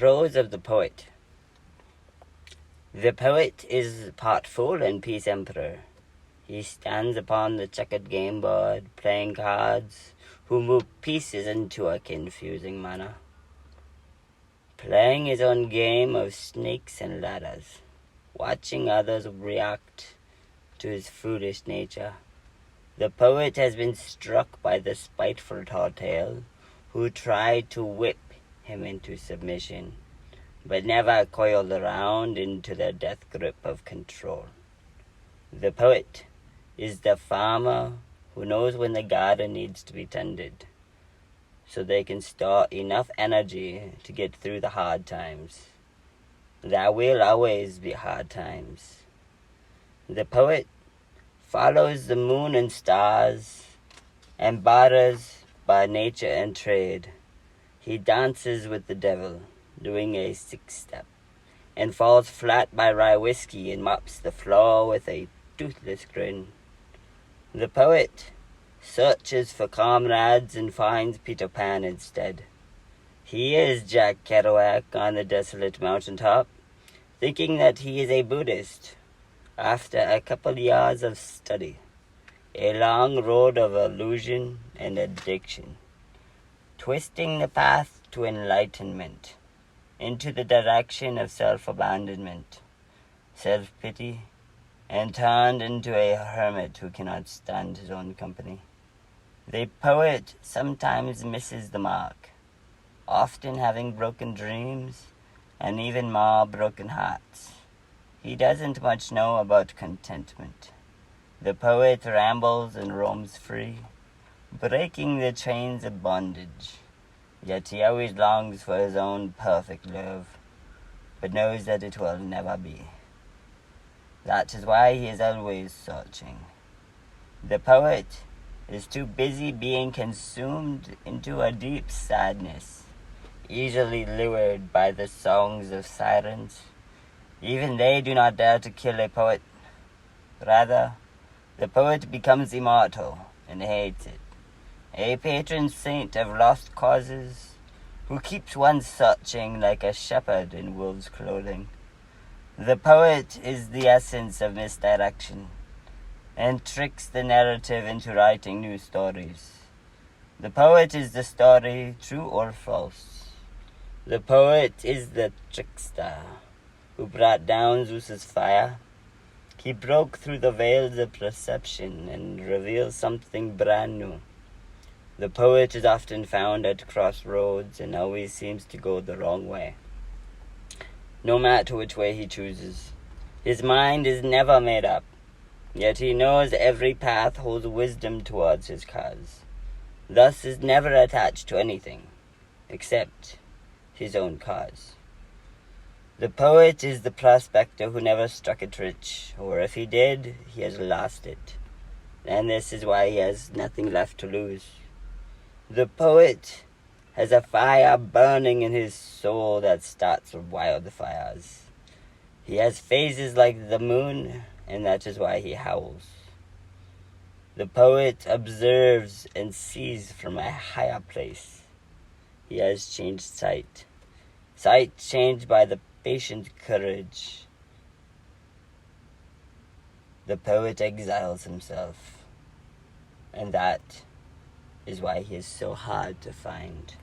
Prose of the Poet. The poet is part fool and piece emperor. He stands upon the checkered game board, playing cards, who move pieces into a confusing manner, playing his own game of snakes and ladders, watching others react to his foolish nature. The poet has been struck by the spiteful tall-tale, who tried to whip him into submission, but never coiled around into the death grip of control. The poet is the farmer who knows when the garden needs to be tended, so they can store enough energy to get through the hard times. There will always be hard times. The poet follows the moon and stars, and barters by nature and trade. He dances with the devil, doing a six-step, and falls flat by rye whiskey and mops the floor with a toothless grin. The poet searches for comrades and finds Peter Pan instead. He is Jack Kerouac on the desolate mountaintop, thinking that he is a Buddhist after a couple years of study, a long road of illusion and addiction, twisting the path to enlightenment into the direction of self-abandonment, self-pity, and turned into a hermit who cannot stand his own company. The poet sometimes misses the mark, often having broken dreams and even more broken hearts. He doesn't much know about contentment. The poet rambles and roams free, breaking the chains of bondage. Yet he always longs for his own perfect love, but knows that it will never be. That is why he is always searching. The poet is too busy being consumed into a deep sadness, easily lured by the songs of sirens. Even they do not dare to kill a poet. Rather, the poet becomes immortal and hates it, a patron saint of lost causes, who keeps one searching like a shepherd in wolf's clothing. The poet is the essence of misdirection, and tricks the narrative into writing new stories. The poet is the story, true or false. The poet is the trickster who brought down Zeus's fire. He broke through the veils of perception and revealed something brand new. The poet is often found at crossroads and always seems to go the wrong way, no matter which way he chooses. His mind is never made up, yet he knows every path holds wisdom towards his cause, thus is never attached to anything except his own cause. The poet is the prospector who never struck it rich, or if he did, he has lost it, and this is why he has nothing left to lose. The poet has a fire burning in his soul that starts wildfires. He has phases like the moon, and that is why he howls. The poet observes and sees from a higher place. He has changed sight changed by the patient courage. The poet exiles himself, and that is why he is so hard to find.